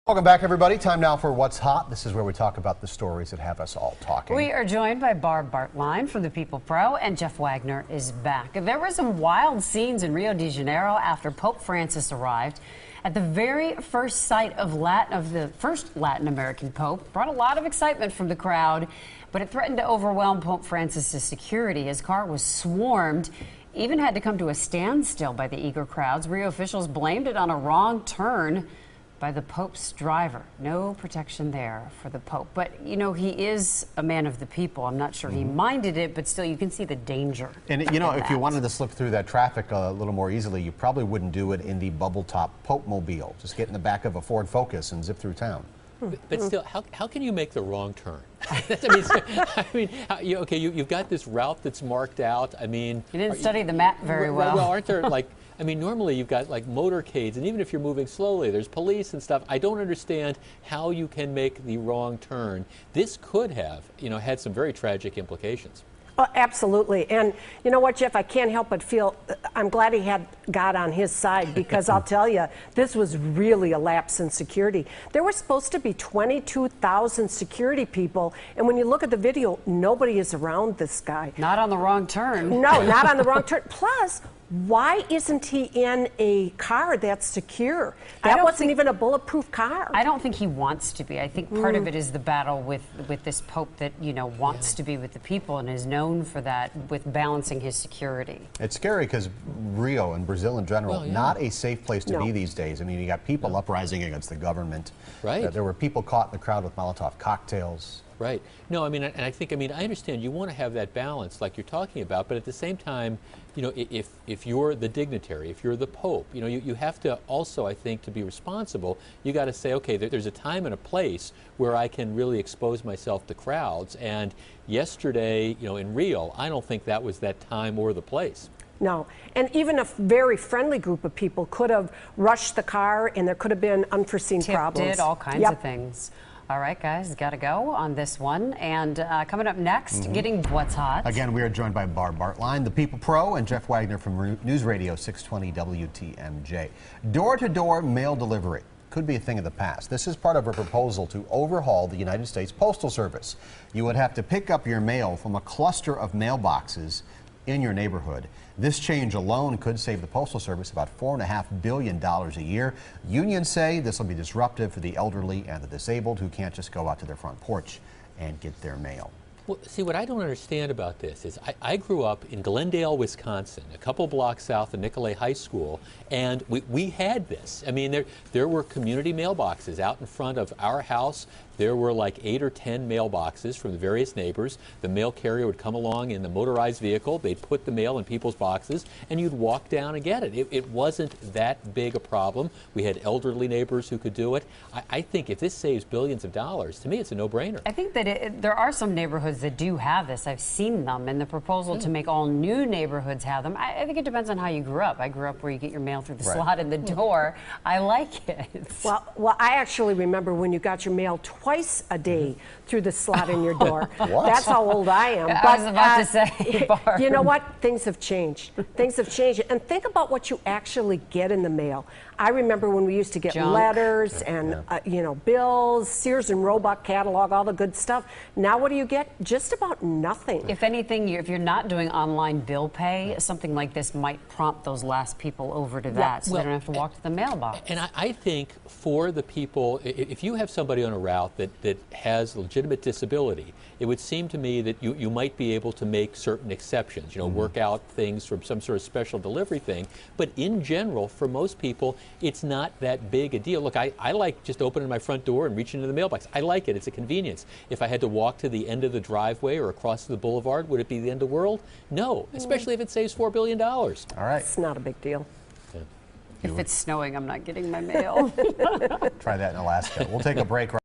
Welcome back, everybody. Time now for What's Hot. This is where we talk about the stories that have us all talking. We are joined by Barb Bartlein from the People Pro, and Jeff Wagner is back. There were some wild scenes in Rio de Janeiro after Pope Francis arrived. At the very first sight of the first Latin American Pope, brought a lot of excitement from the crowd, but it threatened to overwhelm Pope Francis's security. His car was swarmed, even had to come to a standstill by the eager crowds. Rio officials blamed it on a wrong turn by the Pope's driver. No protection there for the Pope. But, you know, he is a man of the people. I'm not sure he minded it, but still you can see the danger. And, you know, if you wanted to slip through that traffic a little more easily, you probably wouldn't do it in the bubble-top Pope-mobile. Just get in the back of a Ford Focus and zip through town. But still, how can you make the wrong turn? You've got this route that's marked out. I mean, you didn't study the map very well. Well, aren't there like, I mean, normally you've got like motorcades, and even if you're moving slowly, there's police and stuff. I don't understand how you can make the wrong turn. This could have, you know, had some very tragic implications. Oh, absolutely. And you know what, Jeff, I can't help but feel, I'm glad he had God on his side, because I'll tell you, this was really a lapse in security. There were supposed to be 22,000 security people, and when you look at the video, nobody is around this guy. Not on the wrong turn. No, not on the wrong turn. Plus, why isn't he in a car that's secure? That wasn't even a bulletproof car. I don't think he wants to be. I think part of it is the battle with this Pope that, you know, wants to be with the people and is known for that, with balancing his security. It's scary because Rio and Brazil in general, not a safe place to be these days. I mean, you got people uprising against the government. Right. There were people caught in the crowd with Molotov cocktails. Right. No, I mean, and I think, I understand you want to have that balance like you're talking about, but at the same time, you know, if you're the dignitary, if you're the Pope, you know, you have to also, I think, to be responsible, you got to say, okay, there's a time and a place where I can really expose myself to crowds. And yesterday, you know, in Rio, I don't think that was that time or the place. No, and even a very friendly group of people could have rushed the car, and there could have been unforeseen problems. Did all kinds of things. All right, guys, got to go on this one. And coming up next, getting What's Hot. Again, we are joined by Barb Bartlein, the People Pro, and Jeff Wagner from Newsradio 620 WTMJ. Door-to-door mail delivery could be a thing of the past. This is part of a proposal to overhaul the United States Postal Service. You would have to pick up your mail from a cluster of mailboxes in your neighborhood. This change alone could save the Postal Service about $4.5 billion a year. Unions say this will be disruptive for the elderly and the disabled who can't just go out to their front porch and get their mail. Well, see, what I don't understand about this is I grew up in Glendale, Wisconsin, a couple blocks south of Nicolet High School, and we had this. I mean, there were community mailboxes out in front of our house. There were like 8 or 10 mailboxes from the various neighbors. The mail carrier would come along in the motorized vehicle. They'd put the mail in people's boxes, and you'd walk down and get it. It wasn't that big a problem. We had elderly neighbors who could do it. I think if this saves billions of dollars, to me, it's a no-brainer. I think that there are some neighborhoods that do have this. I've seen them, and the proposal to make all new neighborhoods have them. I think it depends on how you grew up. I grew up where you get your mail through the slot in the door. I like it. Well, I actually remember when you got your mail twice a day through the slot in your door. What? That's how old I am. I was about to say, Barb. You know what? Things have changed. Things have changed. And think about what you actually get in the mail. I remember when we used to get letters and you know, bills, Sears and Roebuck catalog, all the good stuff. Now what do you get? Just about nothing. If anything, if you're not doing online bill pay, something like this might prompt those last people over to that, so they don't have to walk to the mailbox. And I think for the people, if you have somebody on a route that has legitimate disability, it would seem to me that you might be able to make certain exceptions, you know, work out things from some sort of special delivery thing. But in general, for most people, it's not that big a deal. Look, I like just opening my front door and reaching into the mailbox. I like it. It's a convenience. If I had to walk to the end of the driveway or across the boulevard, would it be the end of the world? No, especially if it saves $4 billion. All right. It's not a big deal. If it's snowing, I'm not getting my mail. Try that in Alaska. We'll take a break.